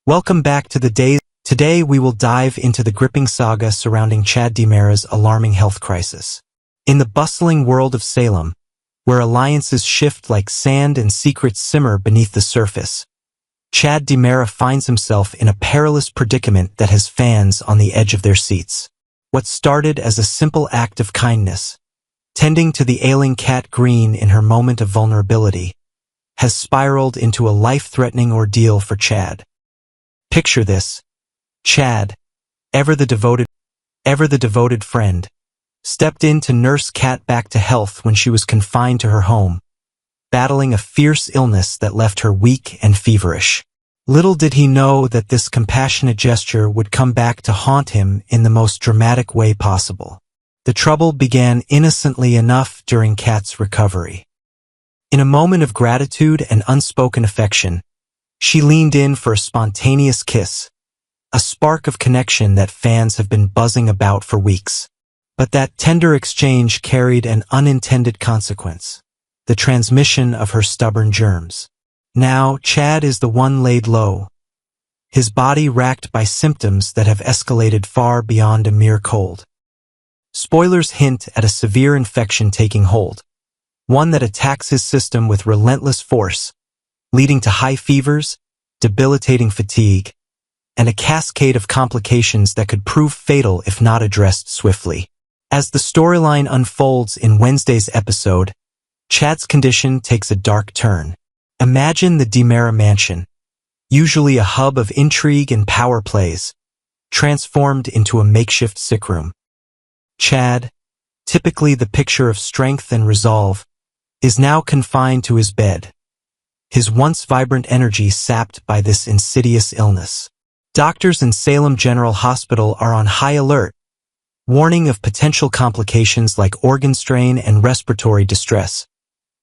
Welcome back to the days. Today we will dive into the gripping saga surrounding Chad DiMera's alarming health crisis. In the bustling world of Salem, where alliances shift like sand and secrets simmer beneath the surface, Chad DiMera finds himself in a perilous predicament that has fans on the edge of their seats. What started as a simple act of kindness, tending to the ailing cat Green in her moment of vulnerability, has spiraled into a life-threatening ordeal for Chad. Picture this. Chad, ever the devoted friend, stepped in to nurse Cat back to health when she was confined to her home, battling a fierce illness that left her weak and feverish. Little did he know that this compassionate gesture would come back to haunt him in the most dramatic way possible. The trouble began innocently enough during Cat's recovery. In a moment of gratitude and unspoken affection, she leaned in for a spontaneous kiss, a spark of connection that fans have been buzzing about for weeks. But that tender exchange carried an unintended consequence: the transmission of her stubborn germs. Now, Chad is the one laid low, his body racked by symptoms that have escalated far beyond a mere cold. Spoilers hint at a severe infection taking hold, one that attacks his system with relentless force, leading to high fevers, debilitating fatigue, and a cascade of complications that could prove fatal if not addressed swiftly. As the storyline unfolds in Wednesday's episode, Chad's condition takes a dark turn. Imagine the DiMera mansion, usually a hub of intrigue and power plays, transformed into a makeshift sick room. Chad, typically the picture of strength and resolve, is now confined to his bed, his once vibrant energy sapped by this insidious illness. Doctors in Salem General Hospital are on high alert, warning of potential complications like organ strain and respiratory distress,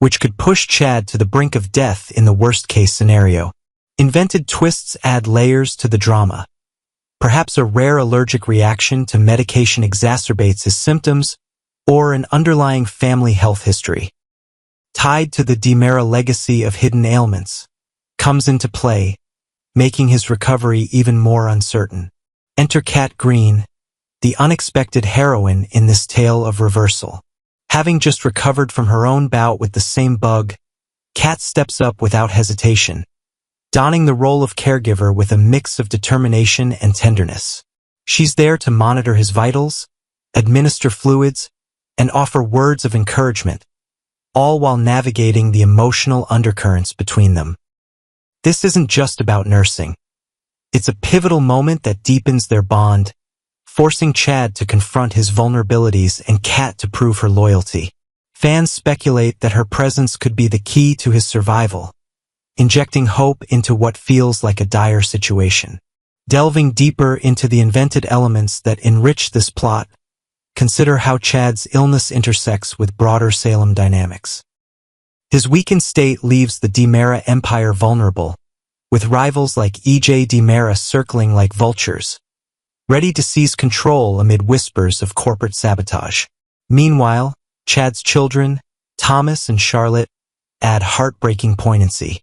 which could push Chad to the brink of death in the worst-case scenario. Invented twists add layers to the drama. Perhaps a rare allergic reaction to medication exacerbates his symptoms, or an underlying family health history, tied to the DiMera legacy of hidden ailments, comes into play, making his recovery even more uncertain. Enter Cat Green, the unexpected heroine in this tale of reversal. Having just recovered from her own bout with the same bug, Cat steps up without hesitation, donning the role of caregiver with a mix of determination and tenderness. She's there to monitor his vitals, administer fluids, and offer words of encouragement, all while navigating the emotional undercurrents between them. This isn't just about nursing. It's a pivotal moment that deepens their bond, forcing Chad to confront his vulnerabilities and Cat to prove her loyalty. Fans speculate that her presence could be the key to his survival, injecting hope into what feels like a dire situation. Delving deeper into the invented elements that enrich this plot, consider how Chad's illness intersects with broader Salem dynamics. His weakened state leaves the DiMera empire vulnerable, with rivals like E.J. DiMera circling like vultures, ready to seize control amid whispers of corporate sabotage. Meanwhile, Chad's children, Thomas and Charlotte, add heartbreaking poignancy.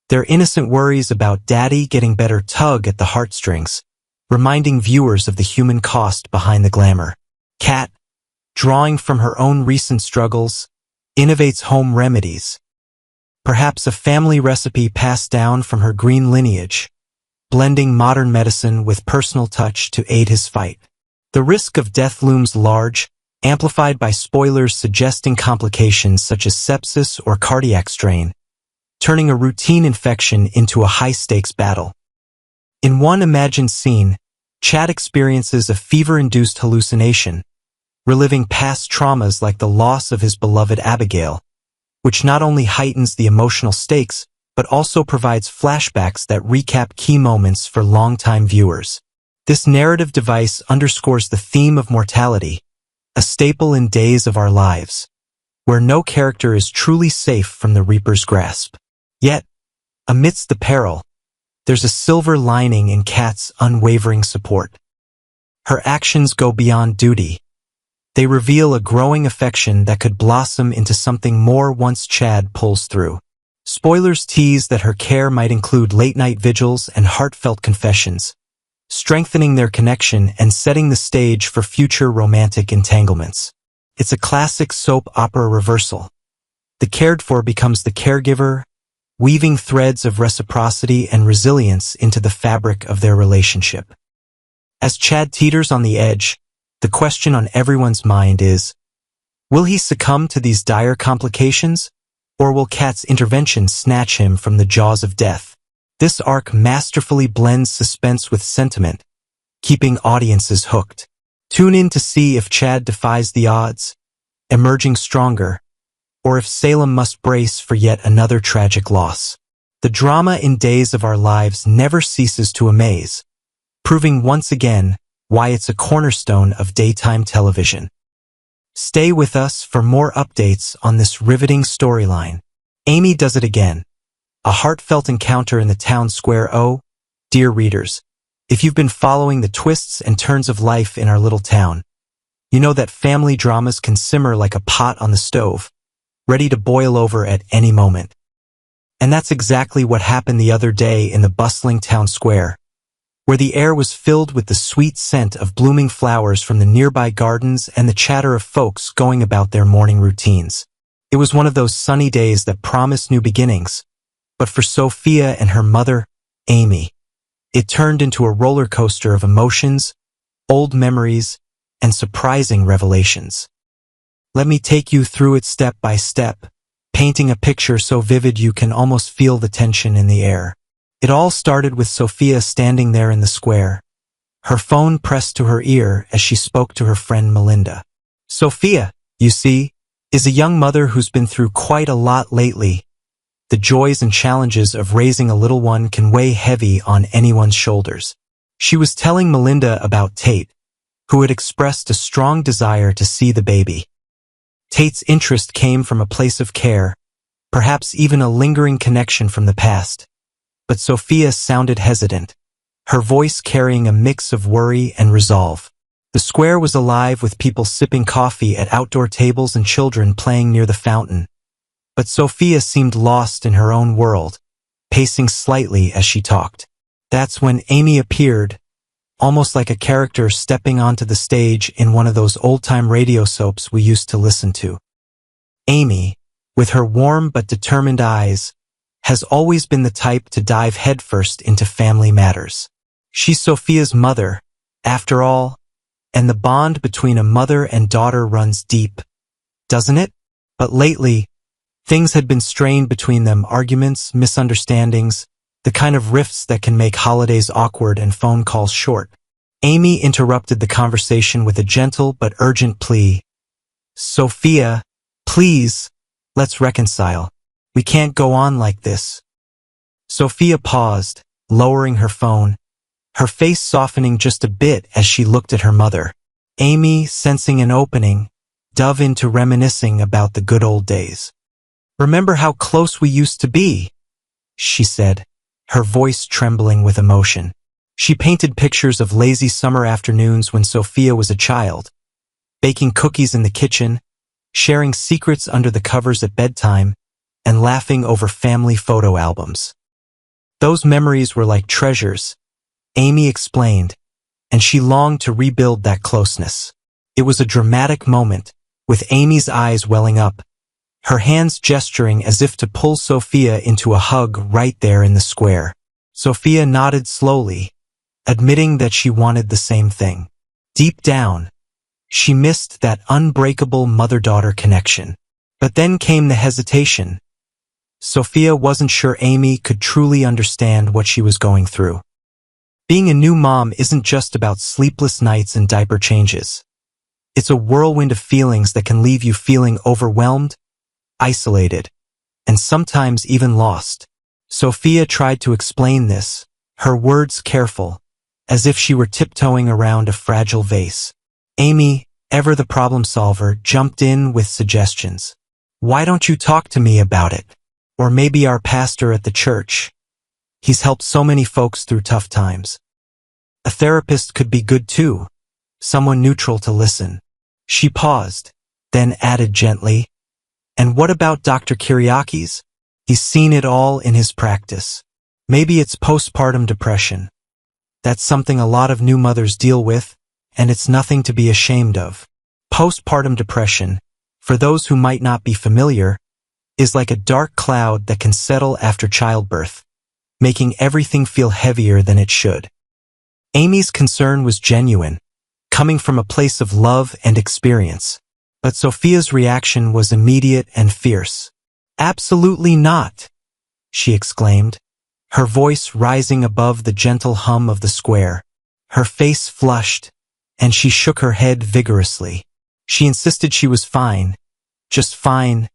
Their innocent worries about Daddy getting better tug at the heartstrings, reminding viewers of the human cost behind the glamour. Cat, drawing from her own recent struggles, innovates home remedies, perhaps a family recipe passed down from her Green lineage, blending modern medicine with personal touch to aid his fight. The risk of death looms large, amplified by spoilers suggesting complications such as sepsis or cardiac strain, turning a routine infection into a high-stakes battle. In one imagined scene, Chad experiences a fever-induced hallucination, reliving past traumas like the loss of his beloved Abigail, which not only heightens the emotional stakes, but also provides flashbacks that recap key moments for longtime viewers. This narrative device underscores the theme of mortality, a staple in Days of Our Lives, where no character is truly safe from the Reaper's grasp. Yet, amidst the peril, there's a silver lining in Cat's unwavering support. Her actions go beyond duty. They reveal a growing affection that could blossom into something more once Chad pulls through. Spoilers tease that her care might include late-night vigils and heartfelt confessions, strengthening their connection and setting the stage for future romantic entanglements. It's a classic soap opera reversal. The cared for becomes the caregiver, weaving threads of reciprocity and resilience into the fabric of their relationship. As Chad teeters on the edge, the question on everyone's mind is, will he succumb to these dire complications, or will Kat's intervention snatch him from the jaws of death? This arc masterfully blends suspense with sentiment, keeping audiences hooked. Tune in to see if Chad defies the odds, emerging stronger, or if Salem must brace for yet another tragic loss. The drama in Days of Our Lives never ceases to amaze, proving once again why it's a cornerstone of daytime television. Stay with us for more updates on this riveting storyline. Amy does it again. A heartfelt encounter in the town square. Oh, dear readers, if you've been following the twists and turns of life in our little town, you know that family dramas can simmer like a pot on the stove, ready to boil over at any moment. And that's exactly what happened the other day in the bustling town square, where the air was filled with the sweet scent of blooming flowers from the nearby gardens and the chatter of folks going about their morning routines. It was one of those sunny days that promised new beginnings, but for Sophia and her mother, Amy, it turned into a roller coaster of emotions, old memories, and surprising revelations. Let me take you through it step by step, painting a picture so vivid you can almost feel the tension in the air. It all started with Sophia standing there in the square, her phone pressed to her ear as she spoke to her friend Melinda. Sophia, you see, is a young mother who's been through quite a lot lately. The joys and challenges of raising a little one can weigh heavy on anyone's shoulders. She was telling Melinda about Tate, who had expressed a strong desire to see the baby. Tate's interest came from a place of care, perhaps even a lingering connection from the past. But Sophia sounded hesitant, her voice carrying a mix of worry and resolve. The square was alive with people sipping coffee at outdoor tables and children playing near the fountain. But Sophia seemed lost in her own world, pacing slightly as she talked. That's when Amy appeared, almost like a character stepping onto the stage in one of those old-time radio soaps we used to listen to. Amy, with her warm but determined eyes, has always been the type to dive headfirst into family matters. She's Sophia's mother, after all, and the bond between a mother and daughter runs deep, doesn't it? But lately, things had been strained between them, arguments, misunderstandings, the kind of rifts that can make holidays awkward and phone calls short. Amy interrupted the conversation with a gentle but urgent plea. Sophia, please, let's reconcile. We can't go on like this. Sophia paused, lowering her phone, her face softening just a bit as she looked at her mother. Amy, sensing an opening, dove into reminiscing about the good old days. Remember how close we used to be, she said, her voice trembling with emotion. She painted pictures of lazy summer afternoons when Sophia was a child, baking cookies in the kitchen, sharing secrets under the covers at bedtime, and laughing over family photo albums. Those memories were like treasures, Amy explained, and she longed to rebuild that closeness. It was a dramatic moment, with Amy's eyes welling up, her hands gesturing as if to pull Sophia into a hug right there in the square. Sophia nodded slowly, admitting that she wanted the same thing. Deep down, she missed that unbreakable mother-daughter connection. But then came the hesitation. Sophia wasn't sure Amy could truly understand what she was going through. Being a new mom isn't just about sleepless nights and diaper changes. It's a whirlwind of feelings that can leave you feeling overwhelmed, isolated, and sometimes even lost. Sophia tried to explain this, her words careful, as if she were tiptoeing around a fragile vase. Amy, ever the problem solver, jumped in with suggestions. Why don't you talk to me about it? Or maybe our pastor at the church. He's helped so many folks through tough times. A therapist could be good too, someone neutral to listen. She paused, then added gently, and what about Dr. Kyriakis? He's seen it all in his practice. Maybe it's postpartum depression. That's something a lot of new mothers deal with, and it's nothing to be ashamed of. Postpartum depression, for those who might not be familiar, is like a dark cloud that can settle after childbirth, making everything feel heavier than it should. Amy's concern was genuine, coming from a place of love and experience. But Sophia's reaction was immediate and fierce. "Absolutely not," she exclaimed, her voice rising above the gentle hum of the square. Her face flushed, and she shook her head vigorously. She insisted she was fine, just fine.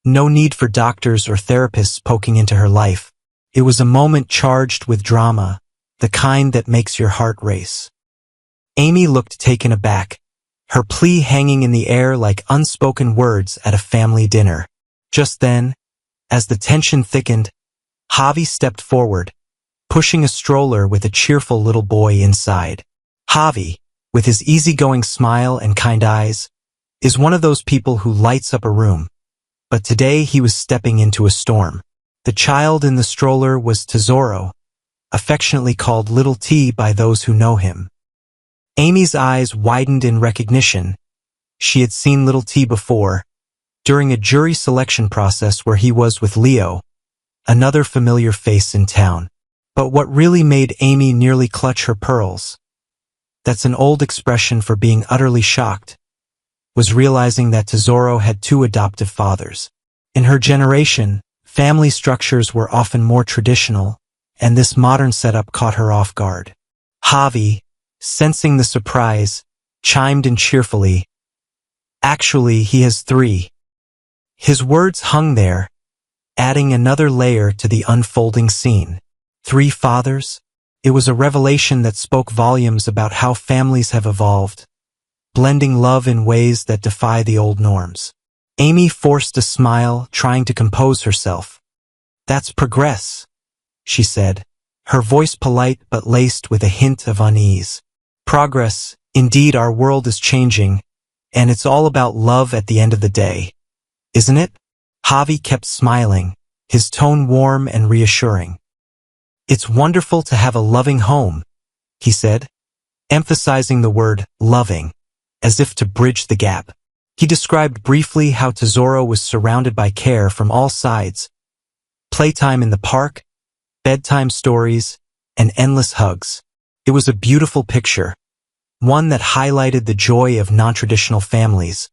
No need for doctors or therapists poking into her life. It was a moment charged with drama, the kind that makes your heart race. Amy looked taken aback, her plea hanging in the air like unspoken words at a family dinner. Just then, as the tension thickened, Javi stepped forward, pushing a stroller with a cheerful little boy inside. Javi, with his easygoing smile and kind eyes, is one of those people who lights up a room. But today he was stepping into a storm. The child in the stroller was Tesoro, affectionately called Little T by those who know him. Amy's eyes widened in recognition. She had seen Little T before, during a jury selection process where he was with Leo, another familiar face in town. But what really made Amy nearly clutch her pearls, that's an old expression for being utterly shocked, was realizing that Tesoro had two adoptive fathers. In her generation, family structures were often more traditional, and this modern setup caught her off guard. Javi, sensing the surprise, chimed in cheerfully, "Actually, he has three." His words hung there, adding another layer to the unfolding scene. 3 fathers? It was a revelation that spoke volumes about how families have evolved, blending love in ways that defy the old norms. Amy forced a smile, trying to compose herself. "That's progress," she said, her voice polite but laced with a hint of unease. "Progress, indeed. Our world is changing, and it's all about love at the end of the day, isn't it?" Javi kept smiling, his tone warm and reassuring. "It's wonderful to have a loving home," he said, emphasizing the word loving, as if to bridge the gap. He described briefly how Tesoro was surrounded by care from all sides: playtime in the park, bedtime stories, and endless hugs. It was a beautiful picture, one that highlighted the joy of non-traditional families.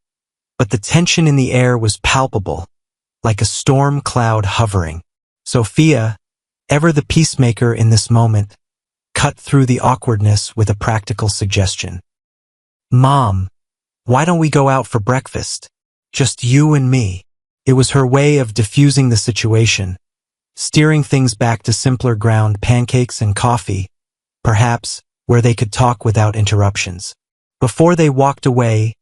But the tension in the air was palpable, like a storm cloud hovering. Sophia, ever the peacemaker in this moment, cut through the awkwardness with a practical suggestion. "Mom, why don't we go out for breakfast? Just you and me." It was her way of diffusing the situation, steering things back to simpler ground pancakes and coffee, perhaps, where they could talk without interruptions. Before they walked away,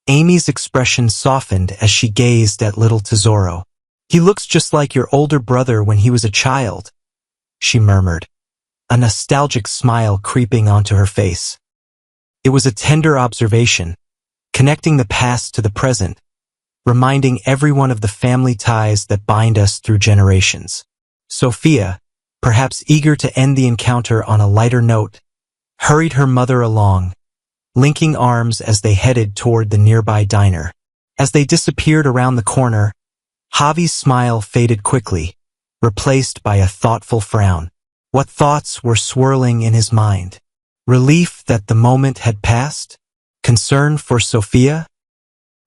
Amy's expression softened as she gazed at little Tesoro. "He looks just like your older brother when he was a child," she murmured, a nostalgic smile creeping onto her face. It was a tender observation, connecting the past to the present, reminding everyone of the family ties that bind us through generations. Sophia, perhaps eager to end the encounter on a lighter note, hurried her mother along, linking arms as they headed toward the nearby diner. As they disappeared around the corner, Javi's smile faded quickly, replaced by a thoughtful frown. What thoughts were swirling in his mind? Relief that the moment had passed? Concern for Sophia?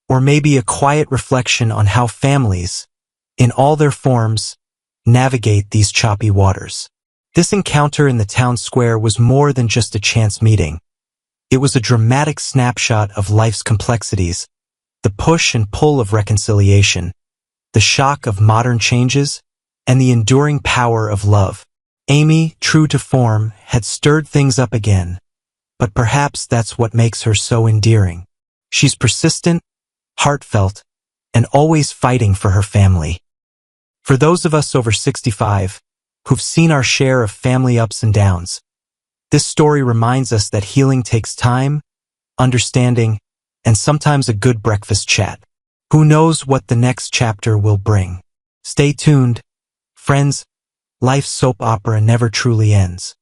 Or maybe a quiet reflection on how families, in all their forms, navigate these choppy waters. This encounter in the town square was more than just a chance meeting. It was a dramatic snapshot of life's complexities, the push and pull of reconciliation, the shock of modern changes, and the enduring power of love. Amy, true to form, had stirred things up again, but perhaps that's what makes her so endearing. She's persistent, heartfelt, and always fighting for her family. For those of us over 65, who've seen our share of family ups and downs, this story reminds us that healing takes time, understanding, and sometimes a good breakfast chat. Who knows what the next chapter will bring? Stay tuned. Friends, life's soap opera never truly ends.